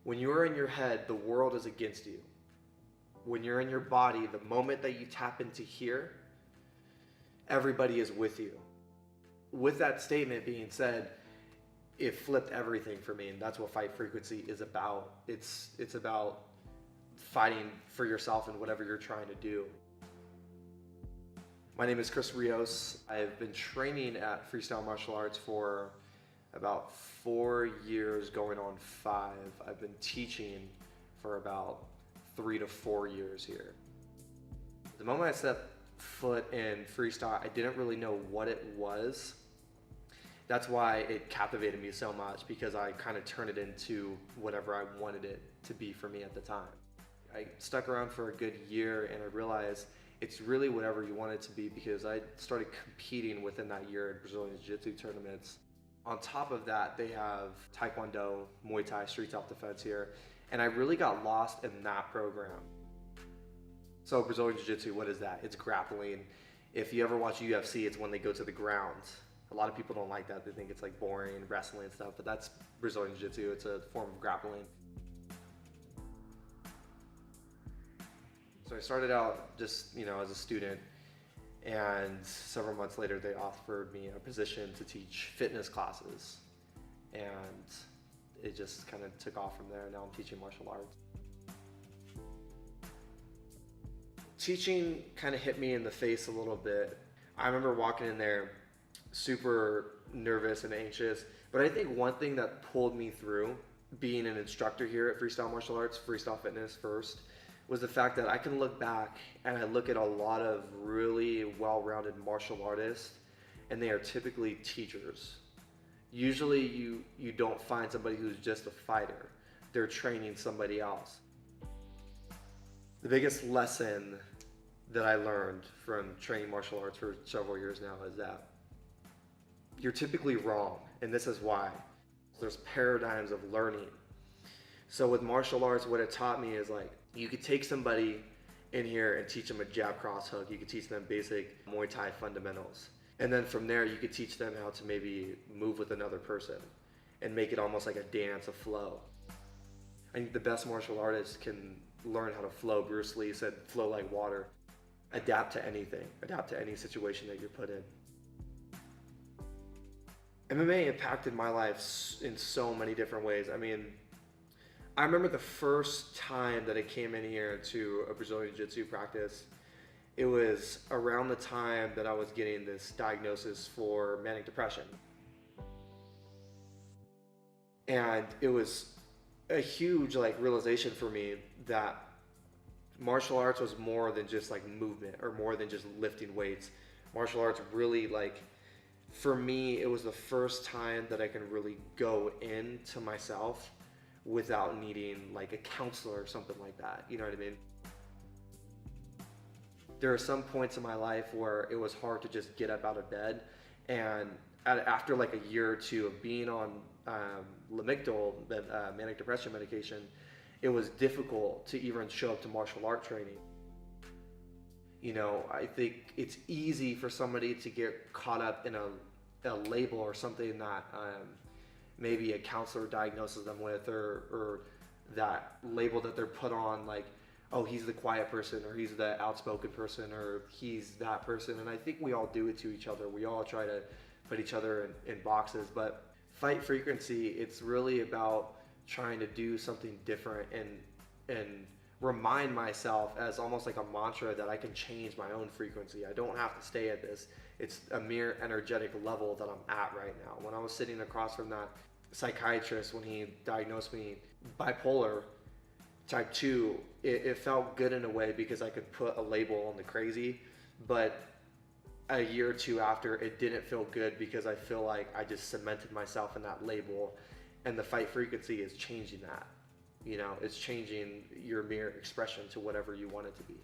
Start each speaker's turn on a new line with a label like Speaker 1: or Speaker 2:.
Speaker 1: When you're in your head, the world is against you. When you're in your body, the moment that you tap into here, everybody is with you. With that statement being said, it flipped everything for me, and that's what Fight Frequency is about. It's about fighting for yourself and whatever you're trying to do. My name is Chris Rios. I've been training at Freestyle Martial Arts for about 4 years, going on 5. I've been teaching for about 3 to 4 years here. The moment I stepped foot in freestyle, I didn't really know what it was. That's why it captivated me so much, because I kind of turned it into whatever I wanted it to be for me at the time. I stuck around for a good year and I realized it's really whatever you want it to be, because I started competing within that year in Brazilian Jiu-Jitsu tournaments. On top of that, they have Taekwondo, Muay Thai, street self-defense here, and I really got lost in that program. So Brazilian Jiu-Jitsu, what is that? It's grappling. If you ever watch UFC, it's when they go to the ground. A lot of people don't like that. They think it's like boring, wrestling and stuff, but that's Brazilian Jiu-Jitsu. It's a form of grappling. So I started out just, as a student, and several months later they offered me a position to teach fitness classes, and it just kind of took off from there. Now I'm teaching martial arts. Teaching kind of hit me in the face a little bit. I remember walking in there super nervous and anxious, but I think one thing that pulled me through being an instructor here at Freestyle Martial Arts, Freestyle Fitness first, was the fact that I can look back and I look at a lot of really well-rounded martial artists, and they are typically teachers. Usually you don't find somebody who's just a fighter. They're training somebody else. The biggest lesson that I learned from training martial arts for several years now is that you're typically wrong, and this is why. There's paradigms of learning. So with martial arts, what it taught me is, like, you could take somebody in here and teach them a jab cross hook. You could teach them basic Muay Thai fundamentals. And then from there, you could teach them how to maybe move with another person and make it almost like a dance, a flow. I think the best martial artists can learn how to flow. Bruce Lee said, flow like water. Adapt to anything, adapt to any situation that you're put in. MMA impacted my life in so many different ways. I mean, I remember the first time that I came in here to a Brazilian Jiu-Jitsu practice. It was around the time that I was getting this diagnosis for manic depression. And it was a huge realization for me that martial arts was more than just movement, or more than just lifting weights. Martial arts really, for me, it was the first time that I can really go into myself without needing a counselor or something like that. You know what I mean? There are some points in my life where it was hard to just get up out of bed, and after a year or two of being on Lamictal, manic depression medication, it was difficult to even show up to martial art training. I think it's easy for somebody to get caught up in a label or something that maybe a counselor diagnoses them with, or that label that they're put on, oh, he's the quiet person, or he's the outspoken person, or he's that person. And I think we all do it to each other. We all try to put each other in boxes. But Fight Frequency, it's really about trying to do something different and remind myself, as almost like a mantra, that I can change my own frequency. I don't have to stay at this. It's a mere energetic level that I'm at right now. When I was sitting across from that psychiatrist, when he diagnosed me bipolar type 2, it felt good in a way, because I could put a label on the crazy. But a year or two after, it didn't feel good, because I feel like I just cemented myself in that label. And the Fight Frequency is changing that. It's changing your mere expression to whatever you want it to be.